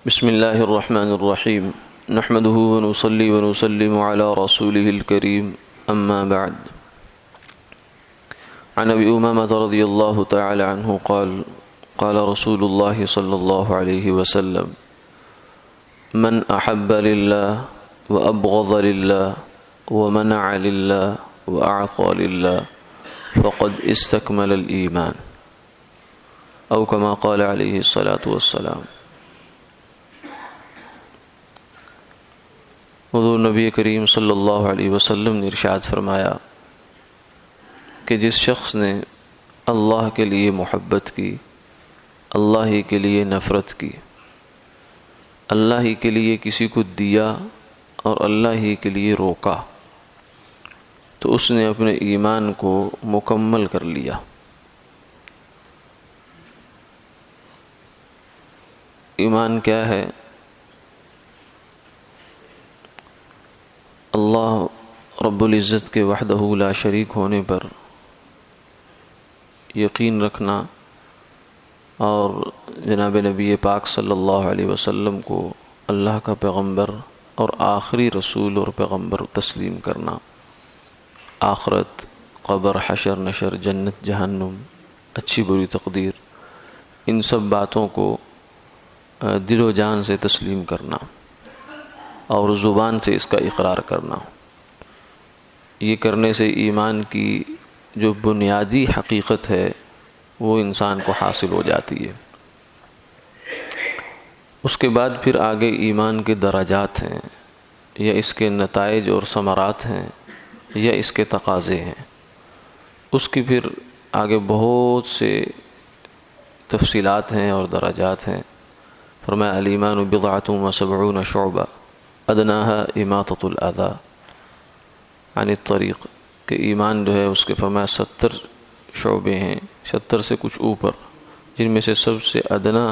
بسم الله الرحمن الرحيم نحمده ونصلي ونسلم على رسوله الكريم أما بعد عن أبي أمامة رضي الله تعالى عنه قال قال رسول الله صلى الله عليه وسلم من أحب لله وأبغض لله ومنع لله وأعطى لله فقد استكمل الإيمان أو كما قال عليه الصلاة والسلام۔ حضور نبی کریم صلی اللہ علیہ وسلم نے ارشاد فرمایا کہ جس شخص نے اللہ کے لیے محبت کی، اللہ ہی کے لیے نفرت کی، اللہ ہی کے لیے کسی کو دیا اور اللہ ہی کے لیے روکا، تو اس نے اپنے ایمان کو مکمل کر لیا۔ ایمان کیا ہے؟ اللہ رب العزت کے وحدہ لا شریک ہونے پر یقین رکھنا اور جناب نبی پاک صلی اللہ علیہ وسلم کو اللہ کا پیغمبر اور آخری رسول اور پیغمبر تسلیم کرنا، آخرت، قبر، حشر، نشر، جنت، جہنم، اچھی بری تقدیر، ان سب باتوں کو دل و جان سے تسلیم کرنا اور زبان سے اس کا اقرار کرنا۔ یہ کرنے سے ایمان کی جو بنیادی حقیقت ہے وہ انسان کو حاصل ہو جاتی ہے۔ اس کے بعد پھر آگے ایمان کے درجات ہیں، یا اس کے نتائج اور ثمرات ہیں، یا اس کے تقاضے ہیں۔ اس کی پھر آگے بہت سے تفصیلات ہیں اور درجات ہیں۔ فرمایا الایمان بضعۃ وسبعون شعبہ ادناها اماطۃ الاذی عن الطریق، کہ ایمان جو ہے اس کے فرمایا 70 شعبے ہیں، 70 سے کچھ اوپر، جن میں سے سب سے ادنا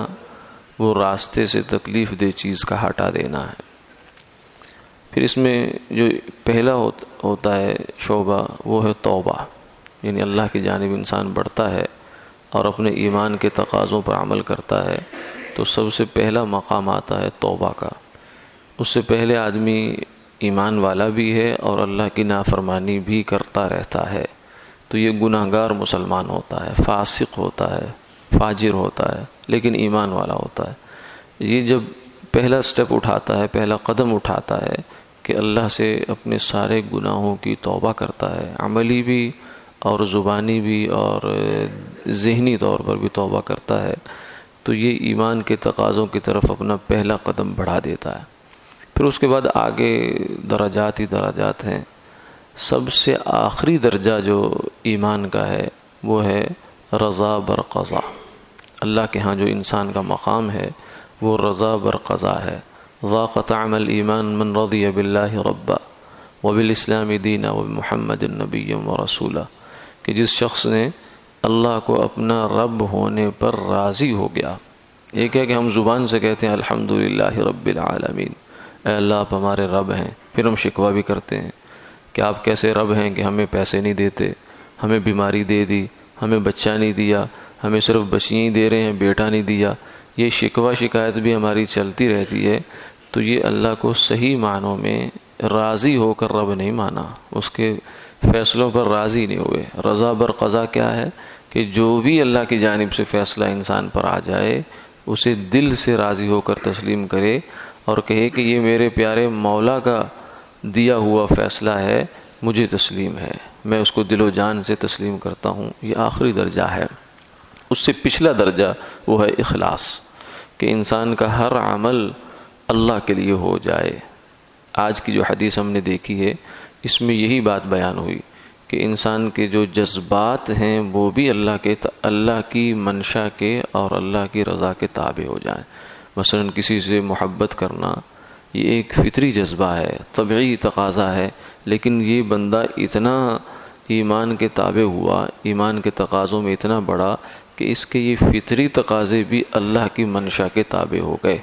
وہ راستے سے تکلیف دہ چیز کا ہٹا دینا ہے۔ پھر اس میں جو پہلا ہوتا ہے شعبہ وہ ہے توبہ، یعنی اللہ کی جانب انسان بڑھتا ہے اور اپنے ایمان کے تقاضوں پر عمل کرتا ہے، تو سب سے پہلا مقام آتا ہے توبہ کا۔ اس سے پہلے آدمی ایمان والا بھی ہے اور اللہ کی نافرمانی بھی کرتا رہتا ہے، تو یہ گناہگار مسلمان ہوتا ہے، فاسق ہوتا ہے، فاجر ہوتا ہے، لیکن ایمان والا ہوتا ہے۔ یہ جب پہلا سٹیپ اٹھاتا ہے، پہلا قدم اٹھاتا ہے کہ اللہ سے اپنے سارے گناہوں کی توبہ کرتا ہے، عملی بھی اور زبانی بھی اور ذہنی طور پر بھی توبہ کرتا ہے، تو یہ ایمان کے تقاضوں کی طرف اپنا پہلا قدم بڑھا دیتا ہے۔ پھر اس کے بعد آگے درجات ہی درجات ہیں۔ سب سے آخری درجہ جو ایمان کا ہے وہ ہے رضا بر قضا۔ اللہ کے ہاں جو انسان کا مقام ہے وہ رضا بر قضا ہے۔ ذاق طعم الایمان من رضی باللہ ربا وبالاسلام دینا وبمحمد نبی ورسولا، کہ جس شخص نے اللہ کو اپنا رب ہونے پر راضی ہو گیا۔ ایک ہے کہ ہم زبان سے کہتے ہیں الحمدللہ رب العالمین، اے اللہ آپ ہمارے رب ہیں، پھر ہم شکوہ بھی کرتے ہیں کہ آپ کیسے رب ہیں کہ ہمیں پیسے نہیں دیتے، ہمیں بیماری دے دی، ہمیں بچہ نہیں دیا، ہمیں صرف بچیاں ہی دے رہے ہیں، بیٹا نہیں دیا۔ یہ شکوہ شکایت بھی ہماری چلتی رہتی ہے، تو یہ اللہ کو صحیح معنوں میں راضی ہو کر رب نہیں مانا، اس کے فیصلوں پر راضی نہیں ہوئے۔ رضا بر قضا کیا ہے؟ کہ جو بھی اللہ کی جانب سے فیصلہ انسان پر آ جائے اسے دل سے راضی ہو کر تسلیم کرے اور کہے کہ یہ میرے پیارے مولا کا دیا ہوا فیصلہ ہے، مجھے تسلیم ہے، میں اس کو دل و جان سے تسلیم کرتا ہوں۔ یہ آخری درجہ ہے۔ اس سے پچھلا درجہ وہ ہے اخلاص، کہ انسان کا ہر عمل اللہ کے لیے ہو جائے۔ آج کی جو حدیث ہم نے دیکھی ہے اس میں یہی بات بیان ہوئی کہ انسان کے جو جذبات ہیں وہ بھی اللہ کی منشا کے اور اللہ کی رضا کے تابع ہو جائیں۔ مثلا کسی سے محبت کرنا یہ ایک فطری جذبہ ہے، طبعی تقاضا ہے، لیکن یہ بندہ اتنا ایمان کے تابع ہوا، ایمان کے تقاضوں میں اتنا بڑا کہ اس کے یہ فطری تقاضے بھی اللہ کی منشا کے تابع ہو گئے۔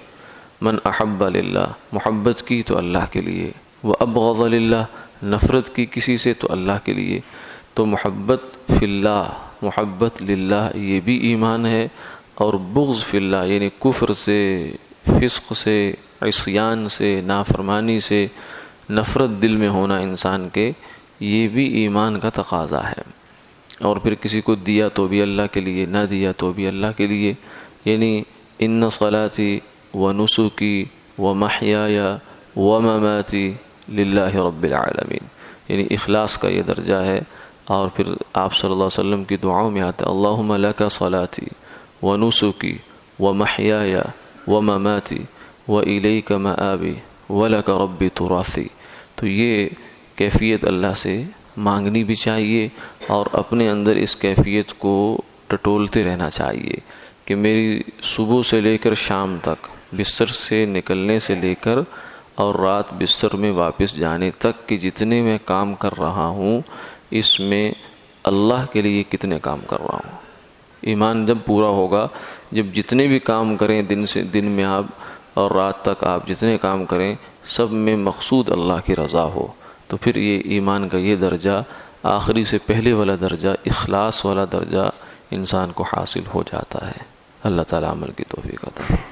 من احب للہ، محبت کی تو اللہ کے لیے، وابغض للہ، نفرت کی کسی سے تو اللہ کے لیے۔ تو محبت فی اللہ، محبت للہ یہ بھی ایمان ہے، اور بغض فی اللہ یعنی کفر سے، فسق سے، عصیان سے، نافرمانی سے نفرت دل میں ہونا انسان کے، یہ بھی ایمان کا تقاضا ہے۔ اور پھر کسی کو دیا تو بھی اللہ کے لیے، نہ دیا تو بھی اللہ کے لیے، یعنی ان صلاتی و نسکی و محیای و مماتی للہ رب العالمین، یعنی اخلاص کا یہ درجہ ہے۔ اور پھر آپ صلی اللہ علیہ وسلم کی دعاؤں میں آتا ہے اللہم لک صلاتی و نسکی و محیای و مماتی و الیک مآبی و لک ربی تراثی۔ تو یہ کیفیت اللہ سے مانگنی بھی چاہیے، اور اپنے اندر اس کیفیت کو ٹٹولتے رہنا چاہیے کہ میری صبح سے لے کر شام تک، بستر سے نکلنے سے لے کر اور رات بستر میں واپس جانے تک کہ جتنے میں کام کر رہا ہوں، اس میں اللہ کے لیے کتنے کام کر رہا ہوں۔ ایمان جب پورا ہوگا، جب جتنے بھی کام کریں دن میں آپ اور رات تک آپ جتنے کام کریں، سب میں مقصود اللہ کی رضا ہو، تو پھر یہ ایمان کا یہ درجہ، آخری سے پہلے والا درجہ، اخلاص والا درجہ انسان کو حاصل ہو جاتا ہے۔ اللہ تعالیٰ عمل کی توفیق عطا فرمائے۔